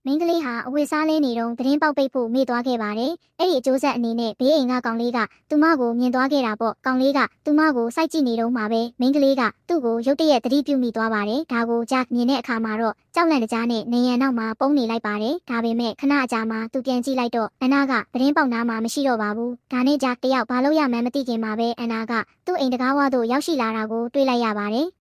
မိန်းကလေးဟာအဝတ်စားလဲနေတုန်းသတင်းပေါက်ပိတ်ဖို့မေ့သွားခဲ့ပါတယ်။အဲ့ဒီအကျိုးဆက်အနေနဲ့ဘေးအိမ်ကကောင်လေးကသူမကိုမြင်သွားခဲ့တာပေါ့။ကောင်လေးကသူမကိုစိုက်ကြည့်နေတုန်းမှာပဲမိန်းကလေးကသူ့ကိုရုတ်တရက်သတိပြုမိသွားပါတယ်။ဒါကိုဂျက်မြင်တဲ့အခါမှာတော့ကြောက်လန့်တကြားနဲ့နေရန်နောက်မှာပုန်းနေလိုက်ပါတယ်။ဒါပေမဲ့ခဏအကြာမှာသူပြန်ကြည့်လိုက်တော့အနာကသတင်းပေါက်နားမှာမရှိတော့ပါဘူး။ဒါနဲ့ဂျက်တယောက်ဘာလို့ရမှန်းမသိခင်မှာပဲအနာကသူ့အိမ်တကားဝသို့ရောက်ရှိလာတာကိုတွေ့လိုက်ရပါတယ်။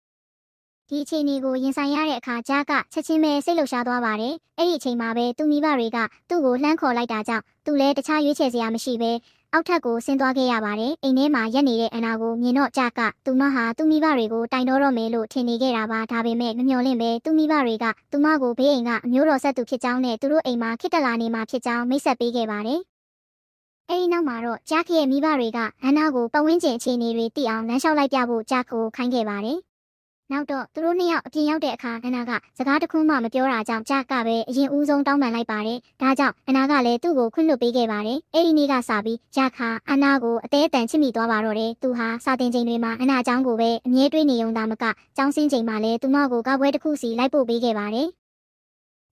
ဒီအခြေအနေကိုရင်ဆိုင်ရတဲ့အခါဂျားကချက်ချင်းပဲစိတ်လှုပ်ရှားသွားပါတယ်။အဲ့ဒီအချိန်မှာပဲသူ့မိဘတွေကသူ့ကိုလှမ်းခေါ်လိုက်တာကြောင့်သူလည်းတခြားရွေးချယ်စရာမရှိပဲအောက်ထပ်ကိုဆင်းသွားခဲ့ရပါတယ်။အိမ်ထဲမှာရက်နေတဲ့အနာကိုမြင်တော့ဂျားကသူမဟာသူ့မိဘတွေကိုတိုင်တော့မယ်လို့ထင်နေခဲ့တာပါ။ဒါပေမဲ့မမျှော်လင့်ပဲသူ့မိဘတွေကသူမကိုဘေးအိမ်ကအမျိုးတော်ဆက်သူဖြစ်ကြောင်းနဲ့သူတို့အိမ်မှာခစ်တက်လာနေမှာဖြစ်ကြောင်းမိတ်ဆက်ပေးခဲ့ပါတယ်။အဲဒီနောက်မှာတော့ဂျားရဲ့မိဘတွေကအန်နာကိုပတ်ဝန်းကျင်အခြေအနေတွေသိအောင်လမ်းလျှောက်လိုက်ပြဖို့ဂျားကိုခိုင်းခဲ့ပါတယ်။နောက်တော့သူတို့နှစ်ယောက်အပြင်ရောက်တဲ့အခါအနာကစကားတခုမှမပြောတာကြောင့်ဂျက်ကပဲအရင်ဦးဆုံးတောင်းပန်လိုက်ပါတယ်။ဒါကြောင့်အနာကလည်းသူ့ကိုခွင့်လွှတ်ပေးခဲ့ပါတယ်။အဲဒီနေ့ကစပြီးဂျက်ဟာအနာကိုအသေးအတန်ချစ်မိသွားပါတော့တယ်။သူဟာစာတင်ချိန်တွေမှာအနာအကြောင်းကိုပဲအမြဲတွေးနေုံသာမကကျောင်းဆင်းချိန်မှာလည်းသူမကိုကားပွဲတစ်ခုစီလိုက်ပို့ပေးခဲ့ပါတယ်။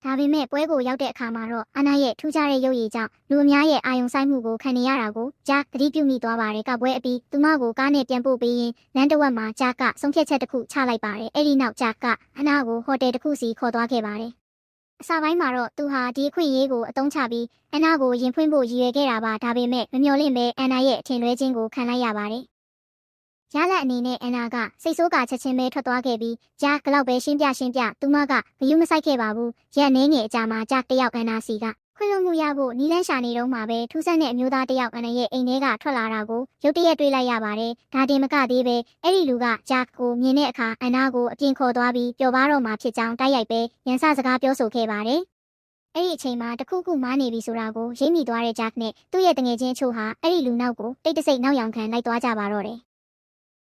ဒါပေမဲ့ပွဲကိုရောက်တဲ့အခါမှာတော့အနာရဲ့ထူးခြားတဲ့ရုပ်ရည်ကြောင့်လူအများရဲ့အာယုံဆိုင်မှုကိုခံနေရတာကိုဂျက်သတိပြုမိသွားပါတယ်။ကပွဲအပြီးသူမကိုကားနဲ့ပြန်ပို့ပေးရင်လမ်းတစ်ဝက်မှာဂျက်ကဆုံးဖြတ်ချက်တစ်ခုချလိုက်ပါတယ်။အဲ့ဒီနောက်ဂျက်ကအနာကိုဟိုတယ်တစ်ခုစီခေါ်သွားခဲ့ပါတယ်။အစပိုင်းမှာတော့သူဟာဒီအခွင့်အရေးကိုအသုံးချပြီးအနာကိုရင်ဖွင့်ဖို့ရည်ရွယ်ခဲ့တာပါ။ဒါပေမဲ့မမျှော်လင့်ပဲအန်နာရဲ့အထင်လွဲခြင်းကိုခံလိုက်ရပါတယ်။ရလက်အနေနဲ့အန်နာကစိတ်ဆိုးကချက်ချင်းပဲထွက်သွားခဲ့ပြီးဂျက်ကလောက်ပဲရှင်းပြသူမကဂယုမဆိုင်ခဲ့ပါဘူး။ရက်နေငယ်အကြာမှာဂျက်တယောက်အန်နာစီကခွင့်လွှတ်မှုရဖို့နီးလန်းရှာနေတော့မှာပဲထူးဆန်းတဲ့အမျိုးသားတယောက်အန်နာရဲ့အိမ်ထဲကထွက်လာတာကိုရုတ်တရက်တွေ့လိုက်ရပါတယ်။ဒါတင်မကသေးပဲအဲ့ဒီလူကဂျက်ကိုမြင်တဲ့အခါအန်နာကိုအပြင်ခေါ်သွားပြီးပျော်ပါတော့မှာဖြစ်ကြောင်းတိုက်ရိုက်ပဲရန်စစကားပြောဆိုခဲ့ပါတယ်။အဲ့ဒီအချိန်မှာတခုခုမားနေပြီဆိုတာကိုရိပ်မိသွားတဲ့ဂျက်နဲ့သူ့ရဲ့တငယ်ချင်းအချို့ဟာအဲ့ဒီလူနောက်ကိုတိတ်တဆိတ်နောက်ယောင်ခံလိုက်သွားကြပါတော့တယ်